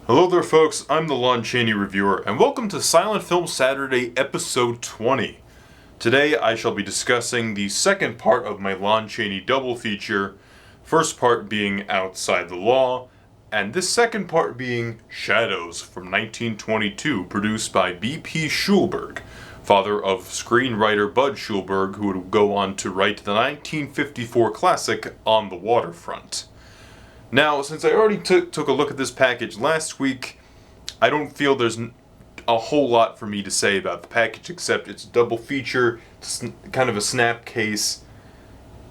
Hello there folks, I'm the Lon Chaney reviewer, and welcome to Silent Film Saturday episode 20. Today I shall be discussing the second part of my Lon Chaney double feature, first part being Outside the Law, and this second part being Shadows from 1922, produced by B.P. Schulberg, father of screenwriter Bud Schulberg, who would go on to write the 1954 classic On the Waterfront. Now, since I already took a look at this package last week, I don't feel there's a whole lot for me to say about the package, except it's a double feature, it's kind of a snap case,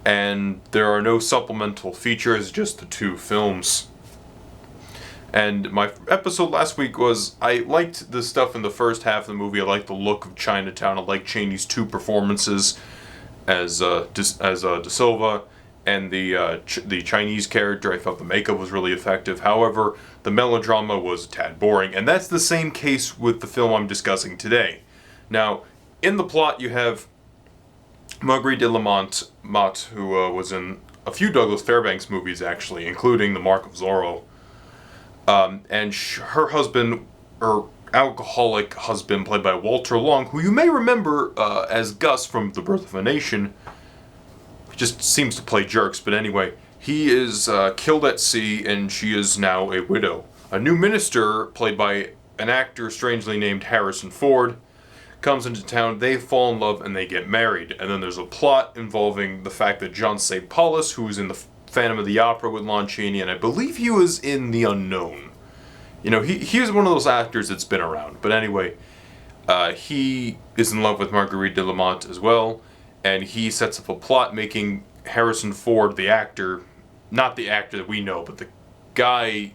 and there are no supplemental features, just the two films. And my episode last week was, I liked the stuff in the first half of the movie. I liked the look of Chinatown. I liked Chaney's two performances as De Silva. And the Chinese character, I felt the makeup was really effective. However, the melodrama was a tad boring, and that's the same case with the film I'm discussing today. Now, in the plot, you have Marguerite de Lamont, who was in a few Douglas Fairbanks movies, actually, including The Mark of Zorro. And her husband, her alcoholic husband, played by Walter Long, who you may remember as Gus from The Birth of a Nation, just seems to play jerks, but anyway, he is killed at sea, and she is now a widow. A new minister, played by an actor strangely named Harrison Ford, comes into town. They fall in love and they get married. And then there's a plot involving the fact that John St. Paulus, who was in the Phantom of the Opera with Lon Chaney, and I believe he was in The Unknown. You know, he was one of those actors that's been around. But anyway, he is in love with Marguerite de Lamont as well. And he sets up a plot making Harrison Ford, the actor, not the actor that we know, but the guy,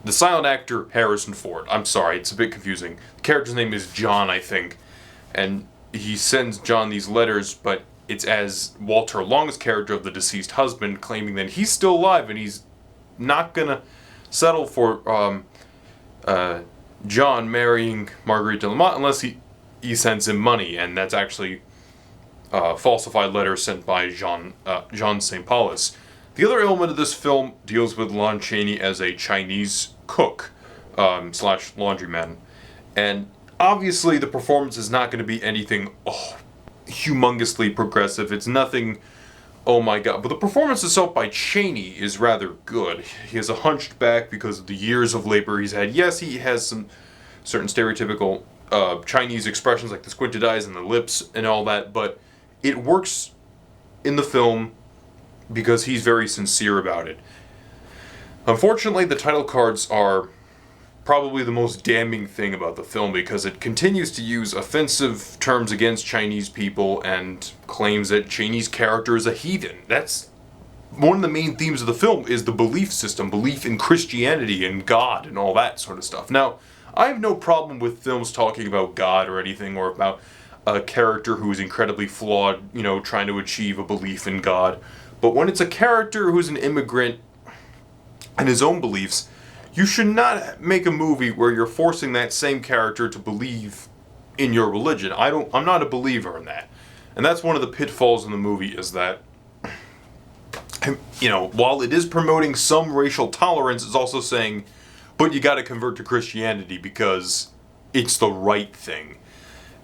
the silent actor Harrison Ford. I'm sorry, it's a bit confusing. The character's name is John, I think. And he sends John these letters, but it's as Walter Long's character of the deceased husband, claiming that he's still alive and he's not gonna settle for John marrying Marguerite de Lamont unless he sends him money, and that's actually falsified letter sent by John St. Paulus. The other element of this film deals with Lon Chaney as a Chinese cook / laundryman, and obviously the performance is not going to be anything humongously progressive. It's nothing, oh my god, but the performance itself by Chaney is rather good. He has a hunched back because of the years of labor he's had. Yes, he has some certain stereotypical Chinese expressions like the squinted eyes and the lips and all that, but it works in the film because he's very sincere about it. Unfortunately, the title cards are probably the most damning thing about the film because it continues to use offensive terms against Chinese people and claims that Chaney's character is a heathen. That's one of the main themes of the film, is the belief system, belief in Christianity and God and all that sort of stuff. Now, I have no problem with films talking about God or anything, or about a character who is incredibly flawed, you know, trying to achieve a belief in God. But when it's a character who's an immigrant and his own beliefs, you should not make a movie where you're forcing that same character to believe in your religion. I'm not a believer in that. And that's one of the pitfalls in the movie, is that, you know, while it is promoting some racial tolerance, it's also saying, but you gotta convert to Christianity because it's the right thing.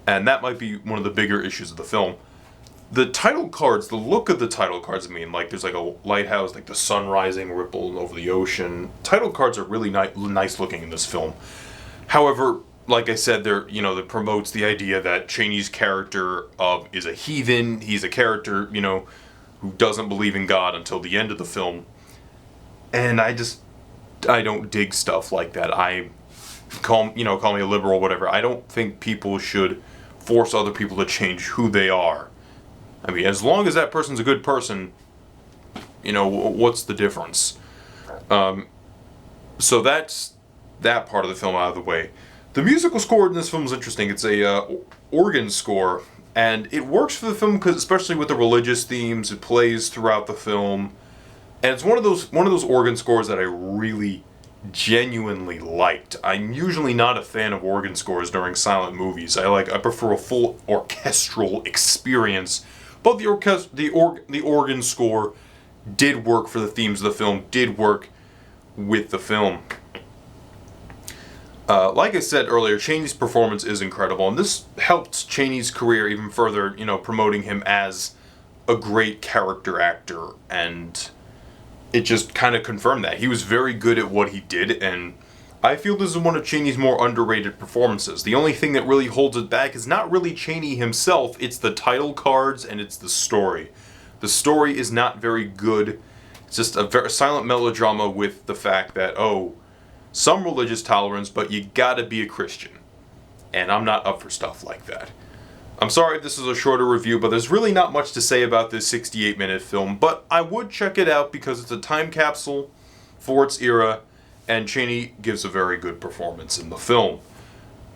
And that might be one of the bigger issues of the film. The title cards, the look of the title cards, I mean, like there's like a lighthouse, like the sun rising, ripple over the ocean. Title cards are really nice looking in this film. However, like I said, that promotes the idea that Chaney's character is a heathen. He's a character, you know, who doesn't believe in God until the end of the film. And I don't dig stuff like that. Call me a liberal, whatever. I don't think people should force other people to change who they are. I mean, as long as that person's a good person, you know, what's the difference? So that's that part of the film out of the way. The musical score in this film is interesting. It's a organ score, and it works for the film because, especially with the religious themes, it plays throughout the film, and it's one of those organ scores that I really genuinely liked. I'm usually not a fan of organ scores during silent movies. I prefer a full orchestral experience. But the organ score did work for the themes of the film, did work with the film. Like I said earlier, Chaney's performance is incredible, and this helped Chaney's career even further, promoting him as a great character actor, and it just kind of confirmed that. He was very good at what he did, and I feel this is one of Chaney's more underrated performances. The only thing that really holds it back is not really Chaney himself, it's the title cards and it's the story. The story is not very good. It's just a very silent melodrama with the fact that, some religious tolerance, but you gotta be a Christian. And I'm not up for stuff like that. I'm sorry if this is a shorter review, but there's really not much to say about this 68-minute film, but I would check it out because it's a time capsule for its era, and Chaney gives a very good performance in the film.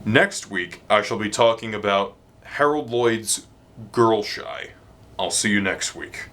Next week, I shall be talking about Harold Lloyd's Girl Shy. I'll see you next week.